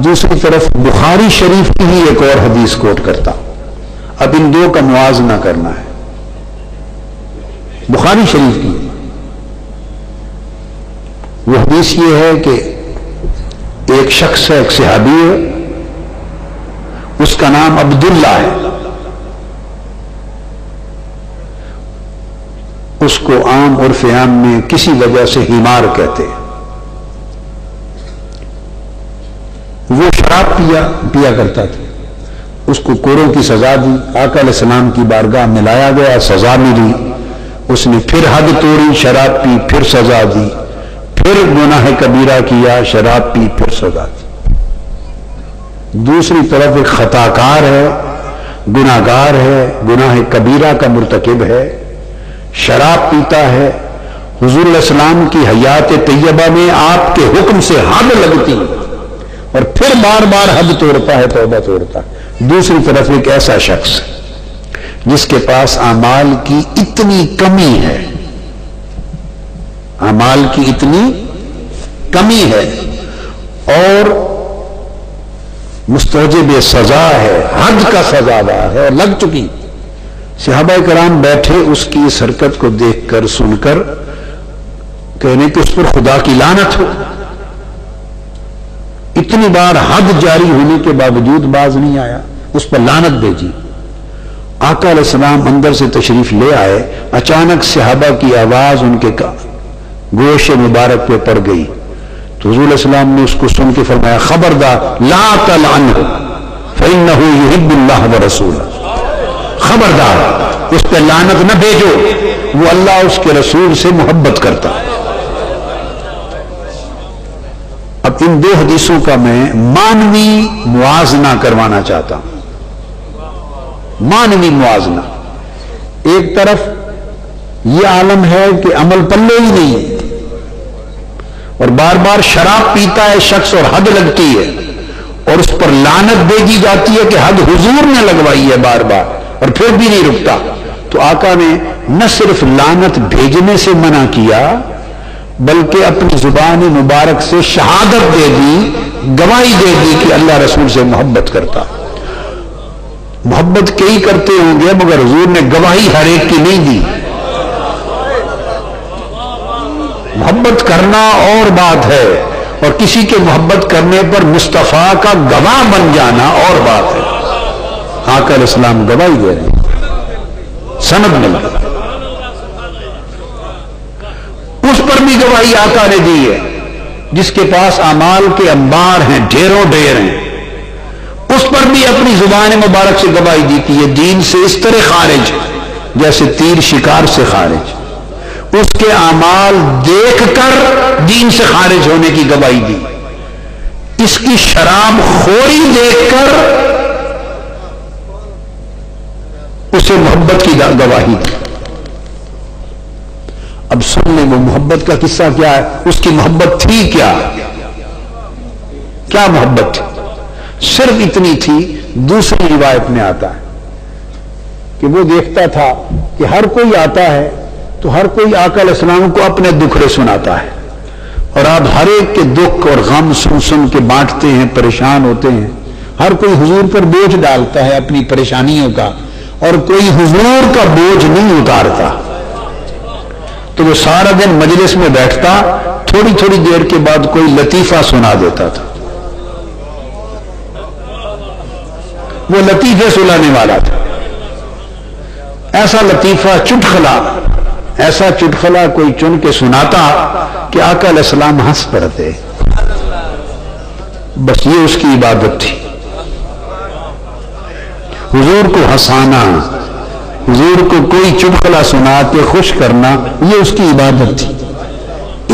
دوسری طرف بخاری شریف کی ہی ایک اور حدیث کوٹ کرتا. اب ان دو کا موازنہ کرنا ہے. بخاری شریف کی وہ حدیث یہ ہے کہ ایک شخص ہے، ایک صحابی ہے، اس کا نام عبداللہ ہے. اس کو عام عرف عام میں کسی وجہ سے ہیمار کہتے ہیں. وہ شراب پیا کرتا تھا. اس کو کوڑوں کی سزا دی. آقا علیہ السلام کی بارگاہ میں لایا گیا، سزا ملی. اس نے پھر حد توڑی، شراب پی، پھر سزا دی. پھر گناہ کبیرہ کیا، شراب پی، پھر سزا دی. دوسری طرف ایک خطاکار ہے، گناہگار ہے، گناہ کبیرہ کا مرتکب ہے، شراب پیتا ہے. حضور علیہ السلام کی حیات طیبہ میں آپ کے حکم سے حد لگتی ہے اور پھر بار بار حد توڑتا ہے، توبہ توڑتا ہے. دوسری طرف ایک ایسا شخص جس کے پاس اعمال کی اتنی کمی ہے، اعمال کی اتنی کمی ہے اور مستوجب سزا ہے، حد کا سزاوار ہے اور لگ چکی. صحابہ کرام بیٹھے اس کی اس حرکت کو دیکھ کر سن کر کہنے کہ اس پر خدا کی لعنت ہو. اتنی بار حد جاری ہونے کے باوجود باز نہیں آیا، اس پر لعنت بھیجی. آقا علیہ السلام اندر سے تشریف لے آئے. اچانک صحابہ کی آواز ان کے گوش مبارک پہ پڑ گئی تو حضور علیہ السلام نے اس کو سن کے فرمایا خبردار لا تلعنہ فإنہ یحب اللہ ورسولہ. خبردار اس پہ لعنت نہ بھیجو، وہ اللہ اس کے رسول سے محبت کرتا. اب ان دو حدیثوں کا میں مانوی موازنہ کروانا چاہتا ہوں. مانوی موازنہ. ایک طرف یہ عالم ہے کہ عمل پلے ہی نہیں ہے اور بار بار شراب پیتا ہے شخص اور حد لگتی ہے اور اس پر لعنت بھیجی جاتی ہے کہ حد حضور نے لگوائی ہے بار بار اور پھر بھی نہیں رکتا. تو آقا نے نہ صرف لعنت بھیجنے سے منع کیا بلکہ اپنی زبان مبارک سے شہادت دے دی، گواہی دے دی کہ اللہ رسول سے محبت کرتا. محبت کئی کرتے ہوں گے مگر حضور نے گواہی ہر ایک کی نہیں دی. محبت کرنا اور بات ہے اور کسی کے محبت کرنے پر مصطفیٰ کا گواہ بن جانا اور بات ہے. آقا علیہ السلام گواہی دے رہے ہیں، سند مل گئی. اس پر بھی گواہی آقا نے دی ہے جس کے پاس اعمال کے انبار ہیں، ڈھیروں ڈھیر ہیں. اس پر بھی اپنی زبان مبارک سے گواہی دی کہ یہ دین سے اس طرح خارج جیسے تیر شکار سے خارج. اس کے اعمال دیکھ کر دین سے خارج ہونے کی گواہی دی. اس کی شراب خوری دیکھ کر اسے محبت کی گواہی دی. اب سن لیں وہ محبت کا قصہ کیا ہے. اس کی محبت تھی کیا محبت تھی؟ صرف اتنی تھی. دوسری روایت میں آتا ہے کہ وہ دیکھتا تھا کہ ہر کوئی آتا ہے تو ہر کوئی آقا علیہ السلام کو اپنے دکھڑے سناتا ہے اور آپ ہر ایک کے دکھ اور غم سن سن کے بانٹتے ہیں، پریشان ہوتے ہیں. ہر کوئی حضور پر بوجھ ڈالتا ہے اپنی پریشانیوں کا اور کوئی حضور کا بوجھ نہیں اتارتا. تو وہ سارا دن مجلس میں بیٹھتا، تھوڑی تھوڑی دیر کے بعد کوئی لطیفہ سنا دیتا تھا. وہ لطیفے سنانے والا تھا. ایسا لطیفہ چٹخلا، ایسا چٹخلا کوئی چن کے سناتا کہ آقا علیہ السلام ہنس پڑتے. بس یہ اس کی عبادت تھی، حضور کو ہنسانا، حضور کو کوئی چٹخلا سنا کے خوش کرنا، یہ اس کی عبادت تھی.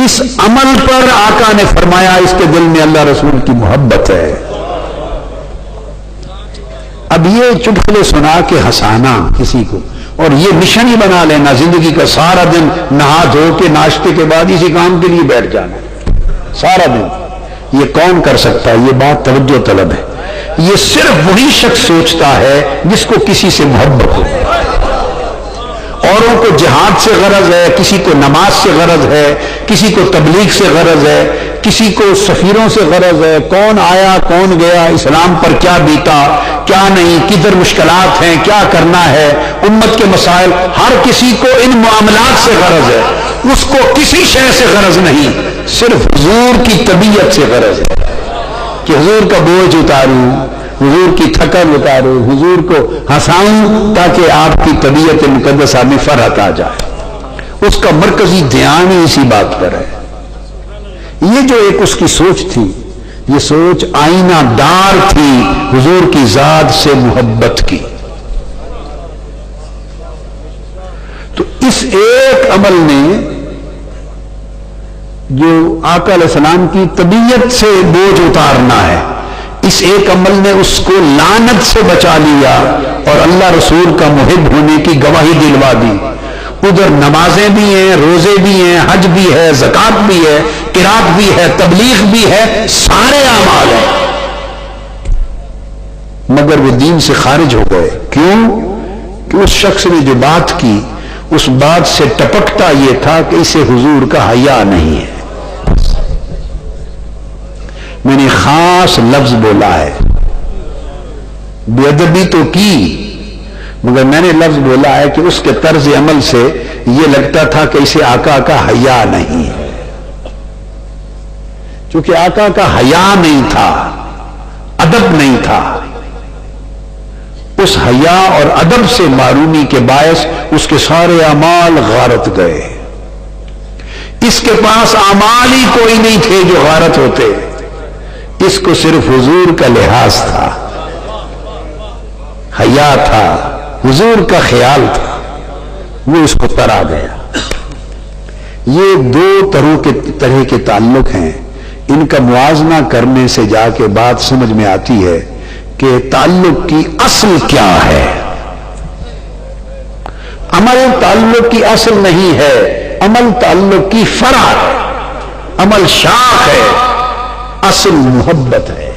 اس عمل پر آقا نے فرمایا اس کے دل میں اللہ رسول کی محبت ہے. اب یہ چٹکلے سنا کے ہنسانا کسی کو اور یہ مشن ہی بنا لینا زندگی کا، سارا دن نہا دھو کے ناشتے کے بعد اسی کام کے لیے بیٹھ جانا سارا دن، یہ کون کر سکتا ہے؟ یہ بات توجہ طلب ہے. یہ صرف وہی شخص سوچتا ہے جس کو کسی سے محبت ہو. اوروں کو جہاد سے غرض ہے، کسی کو نماز سے غرض ہے، کسی کو تبلیغ سے غرض ہے، کسی کو سفیروں سے غرض ہے، کون آیا کون گیا، اسلام پر کیا بیتا کیا نہیں، کدھر مشکلات ہیں، کیا کرنا ہے، امت کے مسائل، ہر کسی کو ان معاملات سے غرض ہے، اس کو کسی شے سے غرض نہیں، صرف حضور کی طبیعت سے غرض ہے کہ حضور کا بوجھ اتاروں، حضور کی تھکن اتاروں، حضور کو ہنساؤں تاکہ آپ کی طبیعت مقدسہ میں فرحت آ جائے۔ اس کا مرکزی دھیان ہی اسی بات پر ہے۔ یہ جو ایک اس کی سوچ تھی، یہ سوچ آئینہ دار تھی حضور کی ذات سے محبت کی۔ تو اس ایک عمل نے جو آقا علیہ السلام کی طبیعت سے بوجھ اتارنا ہے، اس ایک عمل نے اس کو لعنت سے بچا لیا اور اللہ رسول کا محب ہونے کی گواہی دلوا دی۔ ادھر نمازیں بھی ہیں، روزے بھی ہیں، حج بھی ہے، زکوٰۃ بھی ہے، قرات بھی ہے، تبلیغ بھی ہے، سارے اعمال ہیں، مگر وہ دین سے خارج ہو گئے۔ کیوں؟ کہ اس شخص نے جو بات کی، اس بات سے ٹپکتا یہ تھا کہ اسے حضور کا حیا نہیں ہے۔ میں نے خاص لفظ بولا ہے، بے ادبی تو کی، مگر میں نے لفظ بولا ہے کہ اس کے طرز عمل سے یہ لگتا تھا کہ اسے آقا کا حیا نہیں ہے، چونکہ آقا کا حیا نہیں تھا، ادب نہیں تھا۔ اس حیا اور ادب سے معرومی کے باعث اس کے سارے اعمال غارت گئے۔ اس کے پاس اعمال ہی کوئی نہیں تھے جو غارت ہوتے، اس کو صرف حضور کا لحاظ تھا، حیا تھا، حضور کا خیال تھا، وہ اس کو ترا گیا۔ یہ دو طرح کے تعلق ہیں، ان کا موازنہ کرنے سے جا کے بات سمجھ میں آتی ہے کہ تعلق کی اصل کیا ہے۔ عمل تعلق کی اصل نہیں ہے، عمل تعلق کی فرع ہے، عمل شاخ ہے، اصل محبت ہے۔